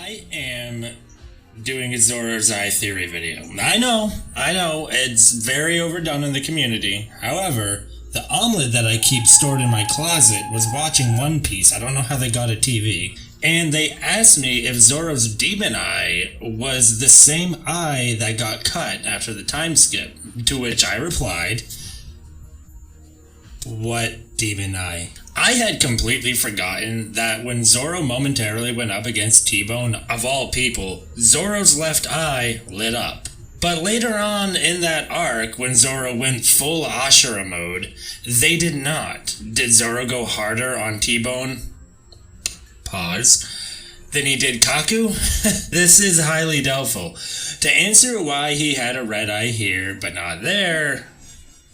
I am doing a Zoro's Eye theory video. I know, it's very overdone in the community. However, the omelet that I keep stored in my closet was watching One Piece. I don't know how they got a TV. And they asked me if Zoro's demon eye was the same eye that got cut after the time skip. To which I replied, what demon eye? I had completely forgotten that when Zoro momentarily went up against T-Bone, of all people, Zoro's left eye lit up. But later on in that arc, when Zoro went full Ashura mode, they did not. Did Zoro go harder on T-Bone? Pause. Than he did Kaku? This is highly doubtful. To answer why he had a red eye here, but not there,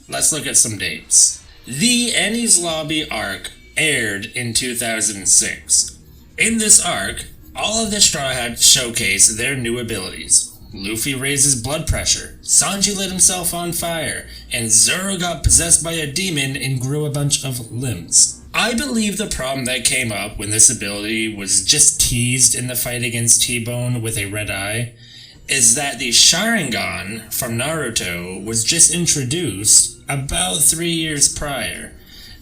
let's look at some dates. The Enies Lobby arc aired in 2006. In this arc, all of the Straw Hats showcase their new abilities. Luffy raises blood pressure, Sanji lit himself on fire, and Zoro got possessed by a demon and grew a bunch of limbs. I believe the problem that came up when this ability was just teased in the fight against T-Bone with a red eye is that the Sharingan from Naruto was just introduced about 3 years prior.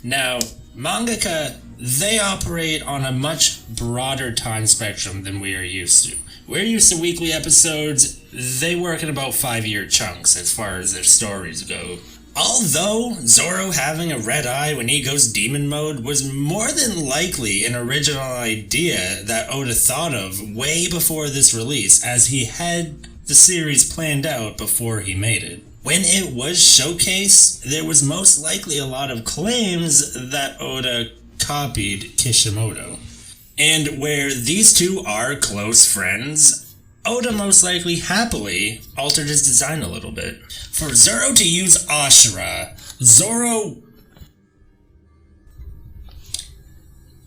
Now, mangaka, they operate on a much broader time spectrum than we are used to. We're used to weekly episodes, they work in about 5-year chunks as far as their stories go. Although Zoro having a red eye when he goes demon mode was more than likely an original idea that Oda thought of way before this release, as he had the series planned out before he made it. When it was showcased, there was most likely a lot of claims that Oda copied Kishimoto. And where these two are close friends, Oda most likely happily altered his design a little bit. For Zoro to use Ashura, Zoro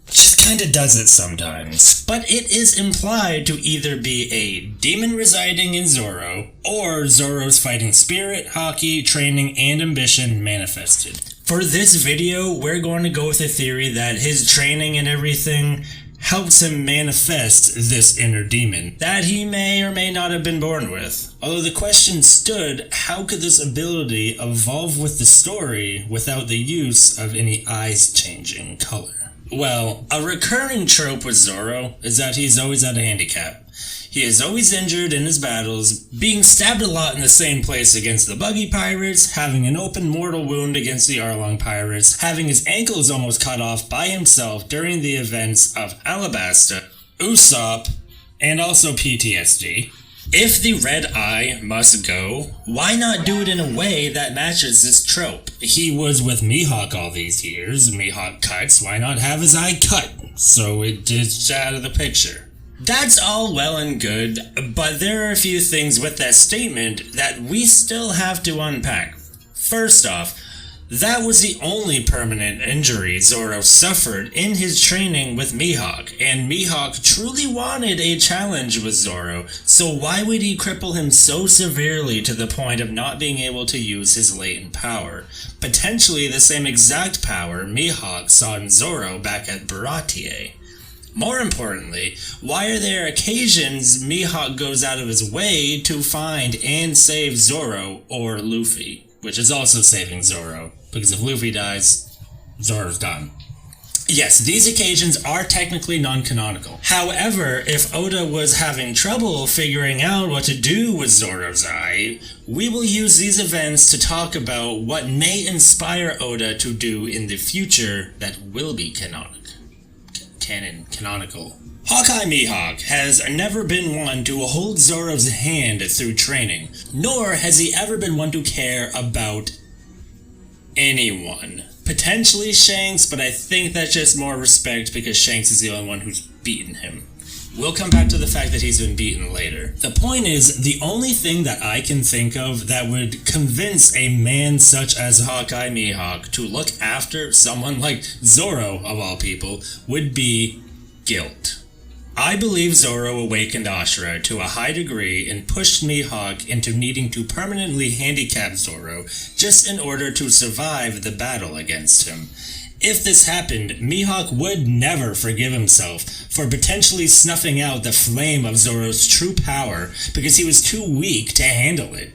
just kinda does it sometimes. But it is implied to either be a demon residing in Zoro, or Zoro's fighting spirit, haki, training, and ambition manifested. For this video, we're going to go with a theory that his training and everything helps him manifest this inner demon that he may or may not have been born with. Although the question stood, how could this ability evolve with the story without the use of any eyes changing color? Well, a recurring trope with Zoro is that he's always at a handicap. He is always injured in his battles, being stabbed a lot in the same place against the Buggy Pirates, having an open mortal wound against the Arlong Pirates, having his ankles almost cut off by himself during the events of Alabasta, Usopp, and also PTSD. If the red eye must go, why not do it in a way that matches this trope? He was with Mihawk all these years, Mihawk cuts, why not have his eye cut? So it is out of the picture. That's all well and good, but there are a few things with that statement that we still have to unpack. First off, that was the only permanent injury Zoro suffered in his training with Mihawk, and Mihawk truly wanted a challenge with Zoro, so why would he cripple him so severely to the point of not being able to use his latent power? Potentially the same exact power Mihawk saw in Zoro back at Baratie. More importantly, why are there occasions Mihawk goes out of his way to find and save Zoro or Luffy? Which is also saving Zoro, because if Luffy dies, Zoro's done. Yes, these occasions are technically non-canonical. However, if Oda was having trouble figuring out what to do with Zoro's eye, we will use these events to talk about what may inspire Oda to do in the future that will be canonical. Hawkeye Mihawk has never been one to hold Zoro's hand through training, nor has he ever been one to care about anyone. Potentially Shanks, but I think that's just more respect because Shanks is the only one who's beaten him. We'll come back to the fact that he's been beaten later. The point is, the only thing that I can think of that would convince a man such as Hawkeye Mihawk to look after someone like Zoro, of all people, would be guilt. I believe Zoro awakened Ashura to a high degree and pushed Mihawk into needing to permanently handicap Zoro just in order to survive the battle against him. If this happened, Mihawk would never forgive himself for potentially snuffing out the flame of Zoro's true power because he was too weak to handle it.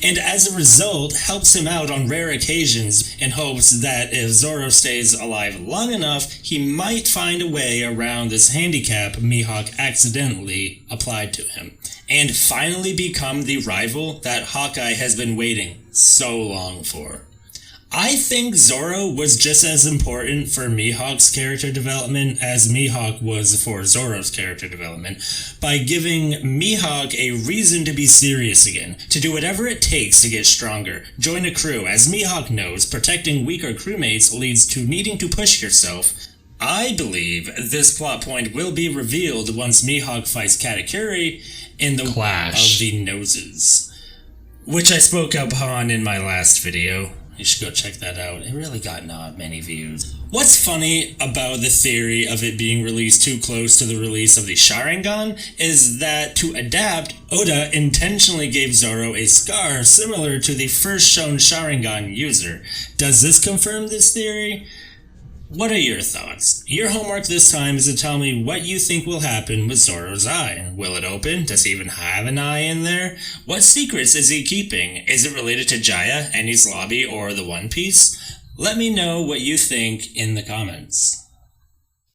And as a result, helps him out on rare occasions in hopes that if Zoro stays alive long enough, he might find a way around this handicap Mihawk accidentally applied to him, and finally become the rival that Hawkeye has been waiting so long for. I think Zoro was just as important for Mihawk's character development as Mihawk was for Zoro's character development by giving Mihawk a reason to be serious again, to do whatever it takes to get stronger, join a crew. As Mihawk knows, protecting weaker crewmates leads to needing to push yourself. I believe this plot point will be revealed once Mihawk fights Katakuri in the Clash of the Noses, which I spoke upon in my last video. You should go check that out. It really got not many views. What's funny about the theory of it being released too close to the release of the Sharingan is that to adapt, Oda intentionally gave Zoro a scar similar to the first shown Sharingan user. Does this confirm this theory? What are your thoughts? Your homework this time is to tell me what you think will happen with Zoro's eye. Will it open? Does he even have an eye in there? What secrets is he keeping? Is it related to Jaya, Enies Lobby, or the One Piece? Let me know what you think in the comments.